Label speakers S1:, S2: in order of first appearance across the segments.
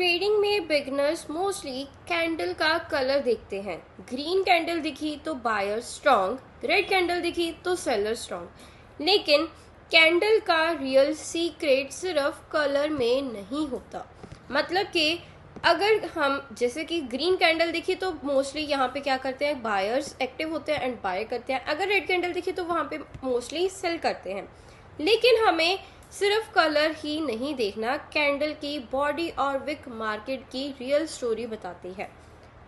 S1: Trading में beginners mostly candle का colour देखते हैं। ग्रीन कैंडल दिखी तो बायर स्ट्रॉन्ग, रेड कैंडल दिखी तो सेलर स्ट्रॉन्ग। लेकिन कैंडल का रियल सीक्रेट सिर्फ कलर में नहीं होता। मतलब कि अगर हम जैसे कि ग्रीन कैंडल दिखी तो मोस्टली यहाँ पे क्या करते हैं, बायर्स एक्टिव होते हैं एंड बाय करते हैं। अगर रेड कैंडल दिखी तो वहाँ पे मोस्टली सेल करते हैं। लेकिन हमें सिर्फ कलर ही नहीं देखना, कैंडल की बॉडी और विक मार्केट की रियल स्टोरी बताती है।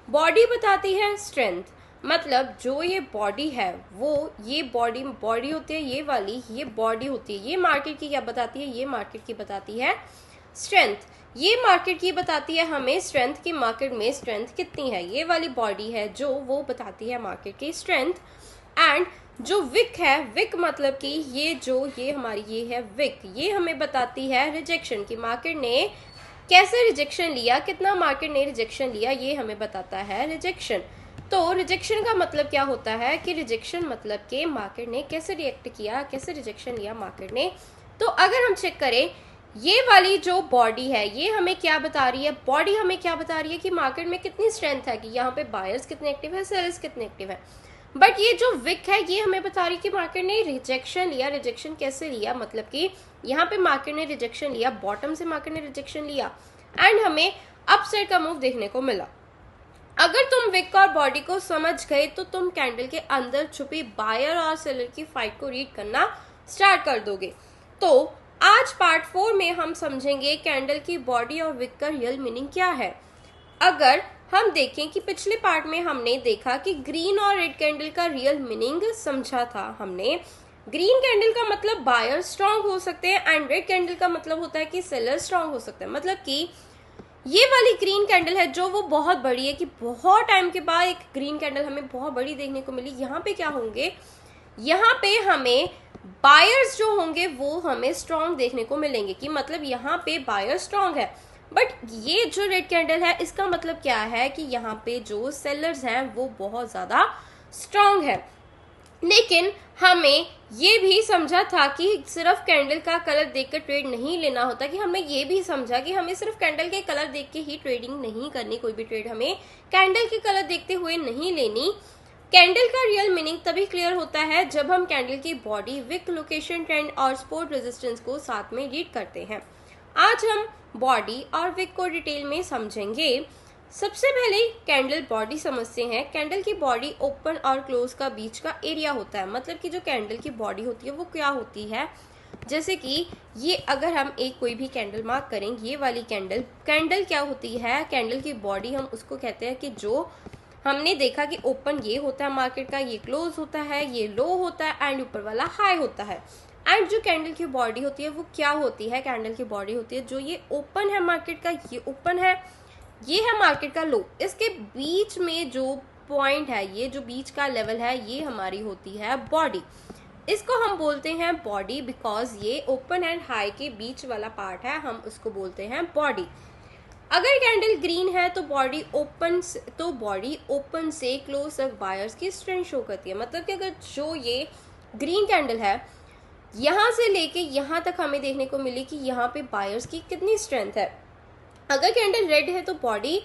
S1: बॉडी बताती है स्ट्रेंथ, मतलब जो ये बॉडी है वो ये बॉडी होती है, ये वाली ये बॉडी होती है। ये मार्केट की क्या बताती है, ये मार्केट की बताती है स्ट्रेंथ। ये मार्केट की बताती है हमें स्ट्रेंथ की मार्केट में स्ट्रेंथ कितनी है। ये वाली बॉडी है जो वो बताती है मार्केट की स्ट्रेंथ। एंड जो विक है, विक मतलब कि ये हमारी ये है विक, ये हमें बताती है रिजेक्शन की मार्केट ने कैसे रिजेक्शन लिया, कितना मार्केट ने रिजेक्शन लिया, ये हमें बताता है रिजेक्शन। तो रिजेक्शन का मतलब क्या होता है कि रिजेक्शन मतलब कि मार्केट ने कैसे रिएक्ट किया, कैसे रिजेक्शन लिया मार्केट ने। तो अगर हम चेक करें ये वाली जो बॉडी है ये हमें क्या बता रही है, बॉडी हमें क्या बता रही है कि मार्केट में कितनी स्ट्रेंथ है, कि यहाँ पे बायर्स कितने एक्टिव है, सेलर्स कितने एक्टिव है। बट ये जो विक है ये हमें बता रही है कि मार्केट ने रिजेक्शन लिया। रिजेक्शन कैसे लिया, मतलब कि यहाँ पे मार्केट ने रिजेक्शन लिया, बॉटम से मार्केट ने रिजेक्शन लिया एंड हमें अपसाइड का मूव देखने को मिला। अगर तुम विक और बॉडी को समझ गए तो तुम कैंडल के अंदर छुपी बायर और सेलर की फाइट को रीड करना स्टार्ट कर दोगे। तो आज पार्ट 4 में हम समझेंगे कैंडल की बॉडी और विक का रियल मीनिंग क्या है। अगर हम देखें कि पिछले पार्ट में हमने देखा कि ग्रीन और रेड कैंडल का रियल मीनिंग समझा था हमने। ग्रीन कैंडल का मतलब बायर स्ट्रांग हो सकते हैं एंड रेड कैंडल का मतलब होता है कि सेलर स्ट्रांग हो सकते हैं। मतलब कि ये वाली ग्रीन कैंडल है जो वो बहुत बड़ी है, कि बहुत टाइम के बाद एक ग्रीन कैंडल हमें बहुत बड़ी देखने को मिली। यहाँ पे क्या होंगे, यहाँ पे हमें बायर्स जो होंगे वो हमें स्ट्रांग देखने को मिलेंगे, कि मतलब यहाँ पे बायर स्ट्रांग है। बट ये जो रेड कैंडल है इसका मतलब क्या है कि यहाँ पे जो सेलर्स हैं वो बहुत ज़्यादा स्ट्रांग है। लेकिन हमें ये भी समझा था कि सिर्फ कैंडल का कलर देखकर ट्रेड नहीं लेना होता, कि हमने ये भी समझा कि हमें सिर्फ कैंडल के कलर देख के ही ट्रेडिंग नहीं करनी। कोई भी ट्रेड हमें कैंडल के कलर देखते हुए नहीं लेनी। कैंडल का रियल मीनिंग तभी क्लियर होता है जब हम कैंडल की बॉडी, विक, लोकेशन, ट्रेंड और सपोर्ट रेजिस्टेंस को साथ में रीड करते हैं। आज हम बॉडी और विक को डिटेल में समझेंगे। सबसे पहले कैंडल बॉडी समझते हैं। कैंडल की बॉडी ओपन और क्लोज का बीच का एरिया होता है। मतलब कि जो कैंडल की बॉडी होती है वो क्या होती है, जैसे कि ये अगर हम एक कोई भी कैंडल मार्क करें, ये वाली कैंडल क्या होती है, कैंडल की बॉडी हम उसको कहते हैं कि जो हमने देखा कि ओपन ये होता है मार्केट का, ये क्लोज होता है, ये लो होता है एंड ऊपर वाला हाई होता है। एंड जो कैंडल की बॉडी होती है वो क्या होती है, कैंडल की बॉडी होती है जो ये ओपन है मार्केट का, ये ओपन है, ये है मार्केट का लो, इसके बीच में जो पॉइंट है, ये जो बीच का लेवल है, ये हमारी होती है बॉडी। इसको हम बोलते हैं बॉडी बिकॉज ये ओपन एंड हाई के बीच वाला पार्ट है, हम उसको बोलते हैं बॉडी। अगर कैंडल ग्रीन है तो बॉडी ओपन से क्लोज तक बायर्स की स्ट्रेंथ शो करती है। मतलब कि अगर जो ये ग्रीन कैंडल है यहाँ से लेके यहाँ तक हमें देखने को मिली कि यहाँ पे बायर्स की कितनी स्ट्रेंथ है। अगर कैंडल रेड है तो बॉडी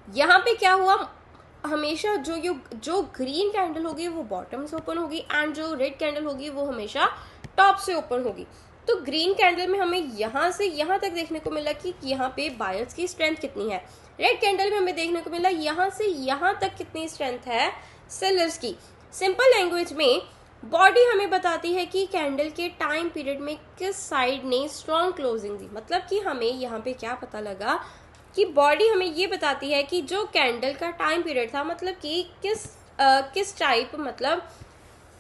S1: यहाँ पे क्या हुआ, हमेशा जो ग्रीन कैंडल होगी वो बॉटम से ओपन होगी एंड जो रेड कैंडल होगी वो हमेशा टॉप से ओपन होगी। तो ग्रीन कैंडल में हमें यहाँ से यहाँ तक देखने को मिला कि यहाँ पे बायर्स की स्ट्रेंथ कितनी है। रेड कैंडल में हमें देखने को मिला यहाँ से यहाँ तक कितनी स्ट्रेंथ है सेलर्स की। सिंपल लैंग्वेज में बॉडी हमें बताती है कि कैंडल के टाइम पीरियड में किस साइड ने स्ट्रॉन्ग क्लोजिंग दी। मतलब कि हमें यहाँ पे क्या पता लगा कि बॉडी हमें ये बताती है कि जो कैंडल का टाइम पीरियड था, मतलब कि किस टाइप, मतलब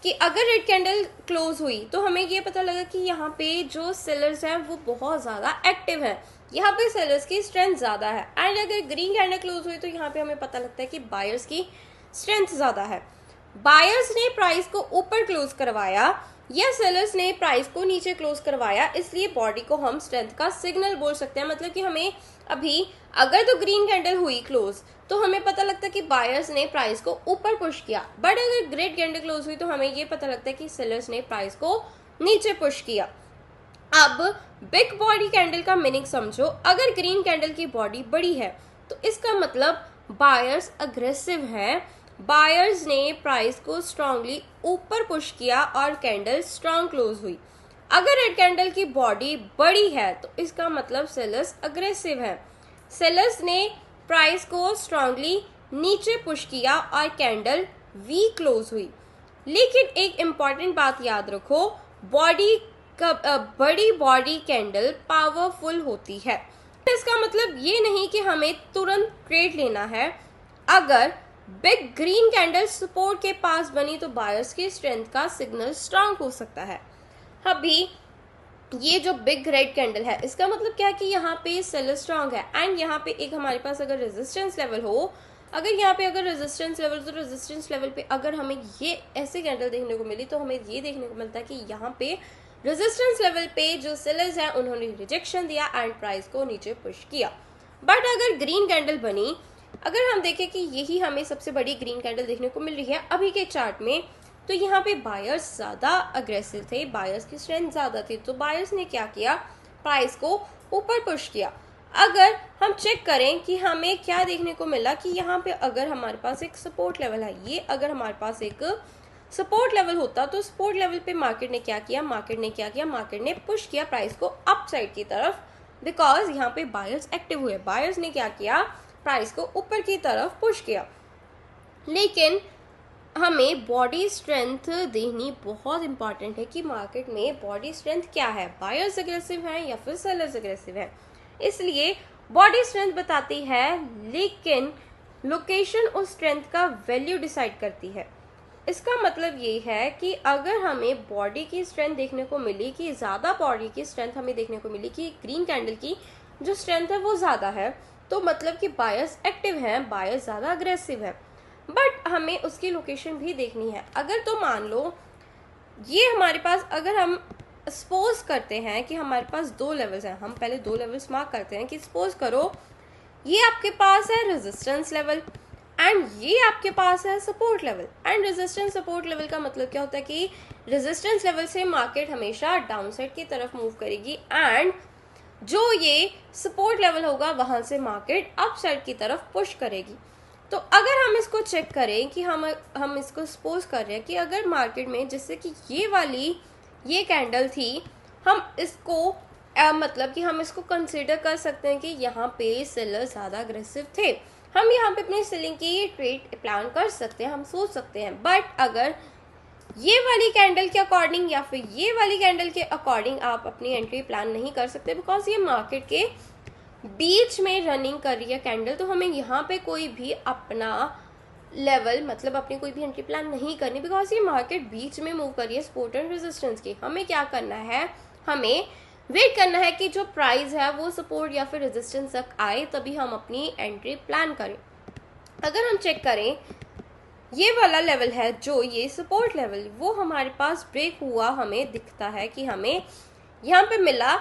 S1: कि अगर रेड कैंडल क्लोज हुई तो हमें ये पता लगा कि यहाँ पे जो सेलर्स हैं वो बहुत ज़्यादा एक्टिव हैं, यहाँ पे सेलर्स की स्ट्रेंथ ज़्यादा है। एंड अगर ग्रीन कैंडल क्लोज हुई तो यहाँ पे हमें पता लगता है कि बायर्स की स्ट्रेंथ ज़्यादा है। बायर्स ने प्राइस को ऊपर क्लोज करवाया या सेलर्स ने प्राइस को नीचे क्लोज करवाया, इसलिए बॉडी को हम स्ट्रेंथ का सिग्नल बोल सकते हैं। मतलब कि हमें अभी अगर तो ग्रीन कैंडल हुई क्लोज तो हमें पता लगता है कि बायर्स ने प्राइस को ऊपर पुश किया, बट अगर रेड कैंडल क्लोज हुई तो हमें ये पता लगता है कि सेलर्स ने प्राइस को नीचे पुश किया। अब बिग बॉडी कैंडल का मीनिंग समझो। अगर ग्रीन कैंडल की बॉडी बड़ी है तो इसका मतलब बायर्स अग्रेसिव हैं, बायर्स ने प्राइस को स्ट्रांगली ऊपर पुश किया और कैंडल स्ट्रांग क्लोज हुई। अगर रेड कैंडल की बॉडी बड़ी है तो इसका मतलब सेलर्स अग्रेसिव हैं, सेलर्स ने प्राइस को स्ट्रांगली नीचे पुश किया और कैंडल वीक क्लोज हुई। लेकिन एक इम्पॉर्टेंट बात याद रखो, बड़ी बॉडी कैंडल पावरफुल होती है। इसका मतलब ये नहीं कि हमें तुरंत ट्रेड लेना है। अगर बिग ग्रीन कैंडल सपोर्ट के पास बनी तो बायर्स की स्ट्रेंथ का सिग्नल स्ट्रांग हो सकता है। अभी ये जो बिग रेड कैंडल है इसका मतलब क्या है कि यहाँ पे सेलर स्ट्रांग है एंड यहाँ पे एक हमारे पास अगर रेजिस्टेंस लेवल हो, अगर यहाँ पे अगर रेजिस्टेंस लेवल, तो रेजिस्टेंस लेवल पे अगर हमें ये ऐसे कैंडल देखने को मिली तो हमें ये देखने को मिलता है कि यहाँ पे रेजिस्टेंस लेवल पे जो सेलर्स हैं उन्होंने रिजेक्शन दिया एंड प्राइस को नीचे पुश किया। बट अगर ग्रीन कैंडल बनी, अगर हम देखें कि यही हमें सबसे बड़ी ग्रीन कैंडल देखने को मिल रही है अभी के चार्ट में, तो यहाँ पे बायर्स ज़्यादा अग्रेसिव थे, बायर्स की स्ट्रेंथ ज़्यादा थी, तो बायर्स ने क्या किया, प्राइस को ऊपर पुश किया। अगर हम चेक करें कि हमें क्या देखने को मिला कि यहाँ पे अगर हमारे पास एक सपोर्ट लेवल है, ये अगर हमारे पास एक सपोर्ट लेवल होता तो सपोर्ट लेवल पे मार्केट ने क्या किया, मार्केट ने पुश किया प्राइस को अप साइड की तरफ, बिकॉज यहाँ पे बायर्स एक्टिव हुए, बायर्स ने क्या किया, प्राइस को ऊपर की तरफ पुश किया। लेकिन हमें बॉडी स्ट्रेंथ देखनी बहुत इंपॉर्टेंट है कि मार्केट में बॉडी स्ट्रेंथ क्या है, बायर्स अग्रेसिव हैं या फिर सेलर्स अग्रेसिव हैं। इसलिए बॉडी स्ट्रेंथ बताती है, लेकिन लोकेशन उस स्ट्रेंथ का वैल्यू डिसाइड करती है। इसका मतलब ये है कि अगर हमें बॉडी की स्ट्रेंथ देखने को मिली कि ज़्यादा बॉडी की स्ट्रेंथ हमें देखने को मिली कि ग्रीन कैंडल की जो स्ट्रेंथ है वो ज़्यादा है, तो मतलब कि बायर्स एक्टिव हैं, बायर्स ज़्यादा अग्रेसिव है। बट हमें उसकी लोकेशन भी देखनी है। अगर तो मान लो ये हमारे पास, अगर हम सपोज करते हैं कि हमारे पास दो लेवल्स हैं, हम पहले दो लेवल्स मार्क करते हैं कि सपोज करो ये आपके पास है रेजिस्टेंस लेवल एंड ये आपके पास है support level. And resistance support level का मतलब क्या होता है कि रेजिस्टेंस लेवल से मार्केट हमेशा डाउन साइड की तरफ मूव करेगी एंड जो ये सपोर्ट लेवल होगा वहां से मार्केट अप साइड की तरफ पुश करेगी। तो अगर हम इसको चेक करें कि हम इसको सपोज कर रहे हैं कि अगर मार्केट में जैसे कि ये कैंडल थी, हम इसको मतलब कि हम इसको कंसीडर कर सकते हैं कि यहाँ पे सेलर ज़्यादा अग्रेसिव थे, हम यहाँ पे अपनी सेलिंग की ट्रेड प्लान कर सकते हैं, हम सोच सकते हैं। बट अगर ये वाली कैंडल के अकॉर्डिंग या फिर ये वाली कैंडल के अकॉर्डिंग आप अपनी एंट्री प्लान नहीं कर सकते, बिकॉज ये मार्केट के बीच में रनिंग कर रही है कैंडल, तो हमें यहाँ पे कोई भी अपना लेवल मतलब अपनी कोई भी एंट्री प्लान नहीं करनी, बिकॉज ये मार्केट बीच में मूव कर रही है सपोर्ट एंड रेजिस्टेंस की। हमें क्या करना है, हमें वेट करना है कि जो प्राइस है वो सपोर्ट या फिर रेजिस्टेंस तक आए, तभी हम अपनी एंट्री प्लान करें। अगर हम चेक करें ये वाला लेवल है जो ये सपोर्ट लेवल, वो हमारे पास ब्रेक हुआ, हमें दिखता है कि हमें यहाँ पे मिला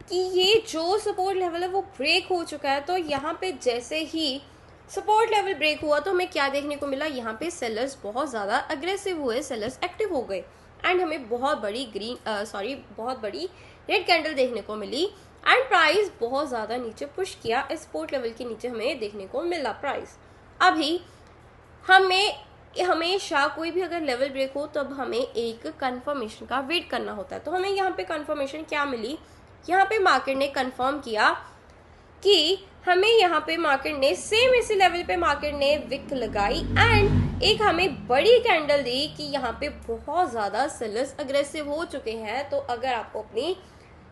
S1: कि ये जो सपोर्ट लेवल है वो ब्रेक हो चुका है। तो यहाँ पे जैसे ही सपोर्ट लेवल ब्रेक हुआ तो हमें क्या देखने को मिला, यहाँ पे सेलर्स बहुत ज़्यादा अग्रेसिव हुए, सेलर्स एक्टिव हो गए एंड हमें बहुत बड़ी रेड कैंडल देखने को मिली एंड प्राइस बहुत ज़्यादा नीचे पुश किया, इस सपोर्ट लेवल के नीचे हमें देखने को मिला प्राइस। अभी हमें हमेशा कोई भी अगर लेवल ब्रेक हो तब हमें एक कंफर्मेशन का वेट करना होता है। तो हमें यहाँ पे कंफर्मेशन क्या मिली, यहाँ पे मार्केट ने कंफर्म किया कि हमें यहाँ पे मार्केट ने सेम इसी लेवल पे मार्केट ने विक लगाई एंड एक हमें बड़ी कैंडल दी कि यहाँ पे बहुत ज़्यादा सेलर्स अग्रेसिव हो चुके हैं। तो अगर आपको अपनी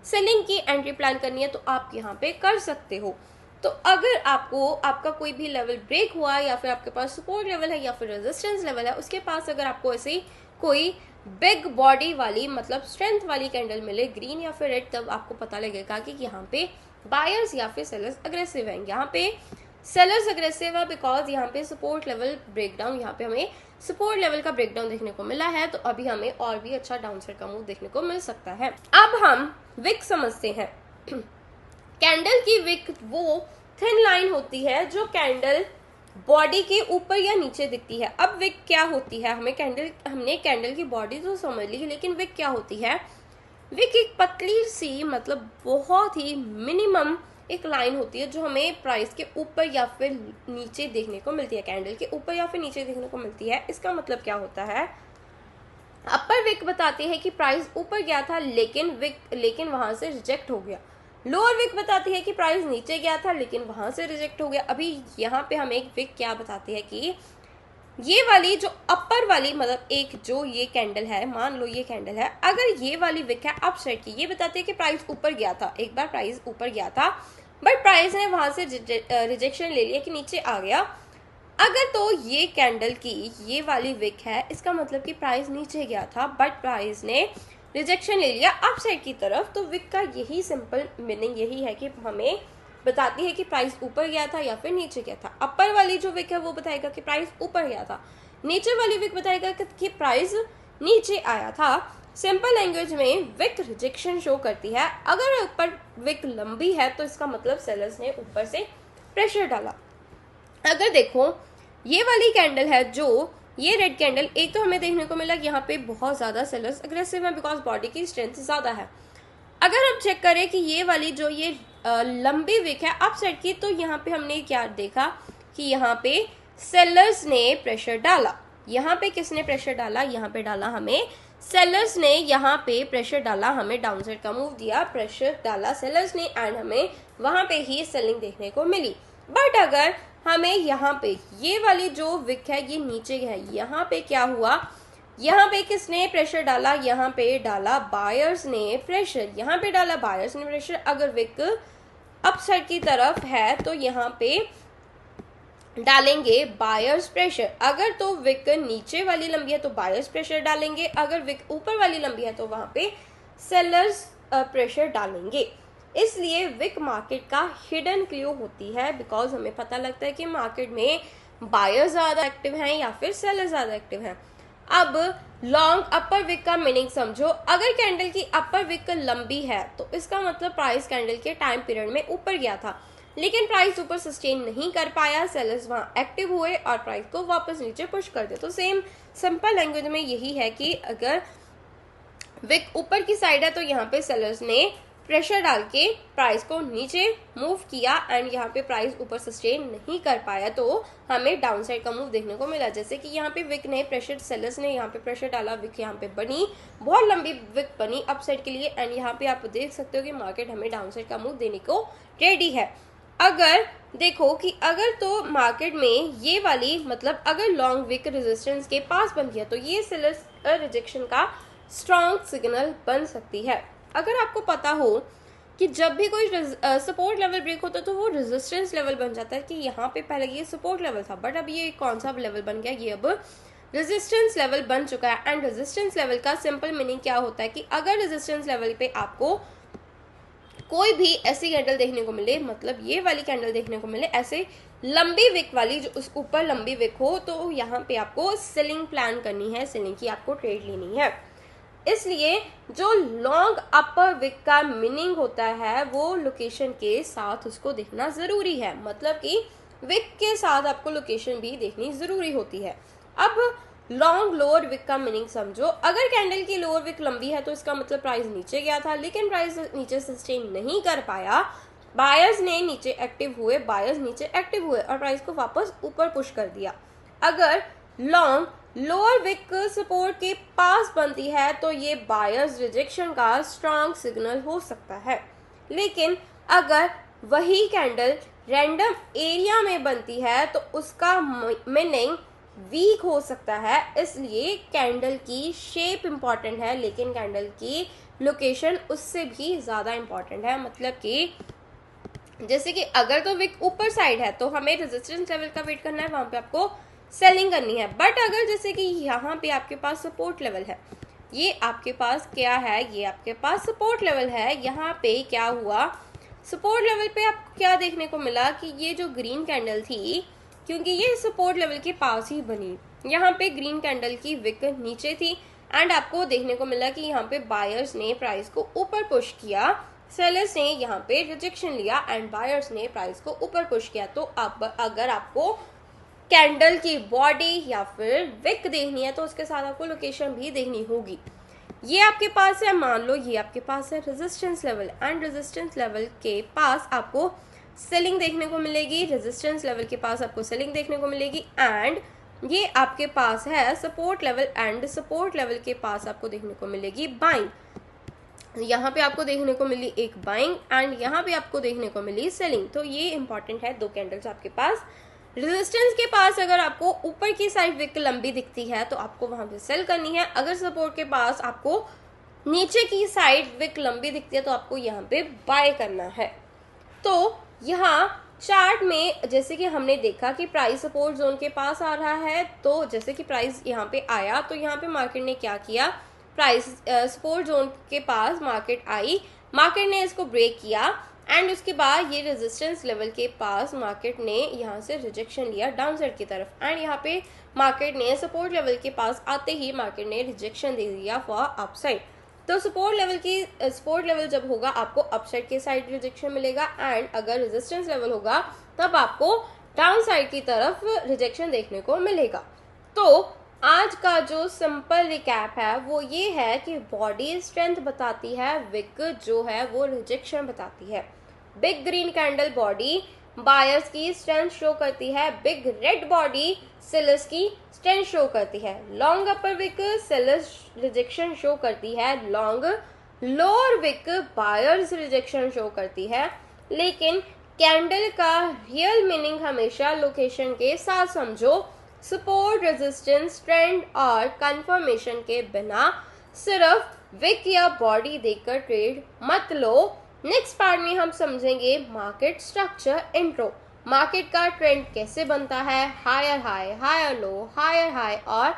S1: सेलिंग की एंट्री प्लान करनी है तो आप यहाँ पे कर सकते हो। तो अगर आपका कोई भी लेवल ब्रेक हुआ या फिर आपके पास सपोर्ट लेवल है या फिर रेजिस्टेंस लेवल है, उसके पास अगर आपको ऐसी कोई बिग बॉडी वाली मतलब स्ट्रेंथ वाली कैंडल मिले ग्रीन या फिर रेड, तब आपको पता लगेगा कि यहाँ पे बायर्स या फिर सेलर्स अग्रेसिव हैं। यहाँ पे सेलर्स अग्रेसिव है बिकॉज यहाँ पे सपोर्ट लेवल ब्रेकडाउन, यहाँ पे हमें सपोर्ट लेवल का ब्रेकडाउन देखने को मिला है, तो अभी हमें और भी अच्छा डाउनसाइड का मूव देखने को मिल सकता है। अब हम विक समझते हैं। कैंडल की विक वो थिन लाइन होती है जो कैंडल बॉडी के ऊपर या नीचे दिखती है। अब विक क्या होती है, हमने कैंडल की बॉडी तो समझ ली, लेकिन विक क्या होती है, विक एक पतली सी मतलब बहुत ही मिनिमम एक लाइन होती है जो हमें प्राइस के ऊपर या फिर नीचे देखने को मिलती है, कैंडल के ऊपर या फिर नीचे देखने को मिलती है। इसका मतलब क्या होता है, अपर विक बताती है कि प्राइस ऊपर गया था लेकिन वहां से रिजेक्ट हो गया। लोअर विक बताती है कि प्राइस नीचे गया था लेकिन वहां से रिजेक्ट हो गया। अभी यहाँ पे हमें एक विक क्या बताती है कि ये वाली जो अपर वाली मतलब एक जो ये कैंडल है, मान लो ये कैंडल है, अगर ये वाली विक है अप साइड की, ये बताती है कि प्राइस ऊपर गया था, एक बार प्राइस ऊपर गया था बट प्राइस ने वहां से रिजेक्शन ले लिया कि नीचे आ गया। अगर तो ये कैंडल की ये वाली विक है, इसका मतलब कि प्राइस नीचे गया था बट प्राइस ने रिजेक्शन ले लिया अप साइड की तरफ। तो विक का यही सिंपल मीनिंग यही है कि हमें बताती है कि प्राइस ऊपर गया था या फिर नीचे गया था। अपर वाली जो विक है वो बताएगा कि प्राइस ऊपर गया था, नीचे वाली विक बताएगा कि प्राइस नीचे आया था। सिंपल लैंग्वेज में विक रिजेक्शन शो करती है। अगर ऊपर विक लंबी है तो इसका मतलब सेलर्स ने ऊपर से प्रेशर डाला। अगर देखो ये वाली कैंडल है, जो ये रेड कैंडल, एक तो हमें देखने को मिला कि यहाँ पे बहुत ज़्यादा सेलर्स अग्रेसिव है बिकॉज बॉडी की स्ट्रेंथ ज़्यादा है। अगर हम चेक करें कि ये वाली जो ये लंबी विक है अप साइड की, तो यहाँ पे हमने क्या देखा कि यहाँ पे सेलर्स ने प्रेशर डाला। यहाँ पे किसने प्रेशर डाला, यहाँ पे डाला हमें सेलर्स ने, यहाँ पे प्रेशर डाला, हमें डाउन साइड का मूव दिया, प्रेशर डाला सेलर्स ने एंड हमें वहां पे ही सेलिंग देखने को मिली। बट अगर हमें यहाँ पे ये वाली जो विक है ये नीचे है, यहाँ पे क्या हुआ, यहाँ पे किसने प्रेशर डाला, यहाँ पे डाला बायर्स ने प्रेशर, यहाँ पे डाला बायर्स ने प्रेशर। अगर विक अप साइड की तरफ है तो यहाँ पे डालेंगे बायर्स प्रेशर। अगर तो विक नीचे वाली लंबी है तो बायर्स प्रेशर डालेंगे, अगर विक ऊपर वाली लंबी है तो वहां पे सेलर्स प्रेशर डालेंगे। इसलिए विक मार्केट का हिडन क्लू होती है बिकॉज हमें पता लगता है कि मार्केट में बायर्स ज्यादा एक्टिव हैं या फिर सेलर ज्यादा एक्टिव हैं। अब लॉन्ग अपर विक का मीनिंग समझो। अगर कैंडल की अपर विक लंबी है तो इसका मतलब प्राइस कैंडल के टाइम पीरियड में ऊपर गया था लेकिन प्राइस ऊपर सस्टेन नहीं कर पाया, सेलर्स वहां एक्टिव हुए और प्राइस को वापस नीचे पुश कर दे। तो सेम सिंपल लैंग्वेज में यही है कि अगर विक ऊपर की साइड है तो यहाँ पे सेलर्स ने प्रेशर डाल के प्राइस को नीचे मूव किया एंड यहाँ पे प्राइस ऊपर सस्टेन नहीं कर पाया तो हमें डाउन साइड का मूव देखने को मिला। जैसे कि यहाँ पे विक ने प्रेशर, सेलर्स ने यहाँ पे प्रेशर डाला, विक यहाँ पे बनी, बहुत लंबी विक बनी अप साइड के लिए एंड यहाँ पे आप देख सकते हो कि मार्केट हमें डाउन साइड का मूव देने को रेडी है। अगर देखो कि अगर तो मार्केट में ये वाली मतलब अगर लॉन्ग विक रेजिस्टेंस के पास बन गया तो ये सेलर्स रिजेक्शन का स्ट्रॉन्ग सिग्नल बन सकती है। अगर आपको पता हो कि जब भी कोई सपोर्ट लेवल ब्रेक होता है तो वो रेजिस्टेंस लेवल बन जाता है कि यहाँ पे पहले ये सपोर्ट लेवल था बट अब ये कौन सा लेवल बन गया, ये अब रेजिस्टेंस लेवल बन चुका है। एंड रेजिस्टेंस लेवल का सिंपल मीनिंग क्या होता है कि अगर रेजिस्टेंस लेवल पे आपको कोई भी ऐसी कैंडल देखने को मिले, मतलब ये वाली कैंडल देखने को मिले ऐसे लंबी विक वाली, जो उस ऊपर लंबी विक हो, तो यहाँ पे आपको सेलिंग प्लान करनी है, सेलिंग की आपको ट्रेड लेनी है। इसलिए जो लॉन्ग अपर विक का मीनिंग होता है वो लोकेशन के साथ उसको देखना जरूरी है, मतलब कि विक के साथ आपको लोकेशन भी देखनी जरूरी होती है। अब लॉन्ग लोअर विक का मीनिंग समझो। अगर कैंडल की लोअर विक लंबी है तो इसका मतलब प्राइस नीचे गया था लेकिन प्राइस नीचे सस्टेन नहीं कर पाया, बायर्स ने नीचे एक्टिव हुए, बायर्स नीचे एक्टिव हुए और प्राइस को वापस ऊपर पुश कर दिया। अगर लॉन्ग लोअर विक सपोर्ट के पास बनती है तो ये बायर्स रिजेक्शन का स्ट्रॉन्ग सिग्नल हो सकता है। लेकिन अगर वही कैंडल रैंडम एरिया में बनती है तो उसका मीनिंग वीक हो सकता है। इसलिए कैंडल की शेप इंपॉर्टेंट है लेकिन कैंडल की लोकेशन उससे भी ज़्यादा इंपॉर्टेंट है। मतलब कि जैसे कि अगर तो विक ऊपर साइड है तो हमें रेजिस्टेंस लेवल का वेट करना है, वहां पे आपको सेलिंग करनी है। बट अगर जैसे कि यहाँ पे आपके पास सपोर्ट लेवल है, ये आपके पास क्या है, ये आपके पास सपोर्ट लेवल है, यहाँ पे क्या हुआ, सपोर्ट लेवल पे आपको क्या देखने को मिला कि ये जो ग्रीन कैंडल थी, क्योंकि ये सपोर्ट लेवल के पास ही बनी, यहाँ पे ग्रीन कैंडल की विक नीचे थी एंड आपको देखने को मिला कि यहाँ पे बायर्स ने प्राइस को ऊपर पुश किया, सेलर्स ने यहाँ पे रिजेक्शन लिया एंड बायर्स ने प्राइस को ऊपर पुश किया। तो अब अगर आपको कैंडल की बॉडी या फिर विक देखनी है तो उसके साथ आपको लोकेशन भी देखनी होगी। ये आपके पास है, मान लो ये आपके पास है resistance level, and resistance level के पास आपको सेलिंग देखने को मिलेगी, रेजिस्टेंस लेवल के पास आपको सेलिंग देखने को मिलेगी, एंड ये आपके पास है support level, and support level के पास आपको देखने को मिलेगी बाइंग। यहाँ पे आपको देखने को मिली एक बाइंग, एंड यहाँ पे आपको देखने को मिली सेलिंग। तो ये इंपॉर्टेंट है, दो कैंडल्स आपके पास। रेजिस्टेंस के पास अगर आपको ऊपर की साइड विक लंबी दिखती है तो आपको वहां पे सेल करनी है, अगर सपोर्ट के पास आपको नीचे की साइड विक लंबी दिखती है तो आपको यहाँ पे बाय करना है। तो यहाँ चार्ट में जैसे कि हमने देखा कि प्राइस सपोर्ट जोन के पास आ रहा है, तो जैसे कि प्राइस यहाँ पे आया तो यहाँ पे मार्केट ने क्या किया, प्राइस सपोर्ट जोन के पास मार्केट आई, मार्केट ने इसको ब्रेक किया, एंड उसके बाद ये रेजिस्टेंस लेवल के पास मार्केट ने यहाँ से रिजेक्शन लिया डाउन साइड की तरफ, एंड यहाँ पे मार्केट ने सपोर्ट लेवल के पास आते ही मार्केट ने रिजेक्शन दे दिया फॉर अपसाइड। तो सपोर्ट लेवल जब होगा आपको अपसाइड के साइड रिजेक्शन मिलेगा, एंड अगर रेजिस्टेंस लेवल होगा तब आपको डाउन साइड की तरफ रिजेक्शन देखने को मिलेगा। तो आज का जो सिंपल रिकैप है वो ये है कि बॉडी स्ट्रेंथ बताती है, विक जो है वो रिजेक्शन बताती है। Big green candle body buyers की स्ट्रेंथ शो करती है, बिग रेड बॉडी सेलर्स की स्ट्रेंथ शो करती है, long upper wick sellers rejection show करती है, long lower wick buyers rejection show करती है। लेकिन कैंडल का रियल मीनिंग हमेशा लोकेशन के साथ समझो, सपोर्ट, रेजिस्टेंस, ट्रेंड और कंफर्मेशन के बिना सिर्फ विक या बॉडी देखकर ट्रेड मत लो। नेक्स्ट पार्ट में हम समझेंगे मार्केट स्ट्रक्चर इंट्रो, मार्केट का ट्रेंड कैसे बनता है, higher high, higher low, higher high और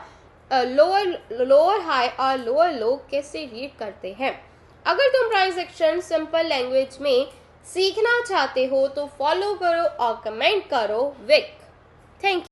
S1: लोअर हाई और लोअर लो कैसे रीड करते हैं। अगर तुम प्राइस एक्शन सिंपल लैंग्वेज में सीखना चाहते हो तो फॉलो करो और कमेंट करो विक। Thank you.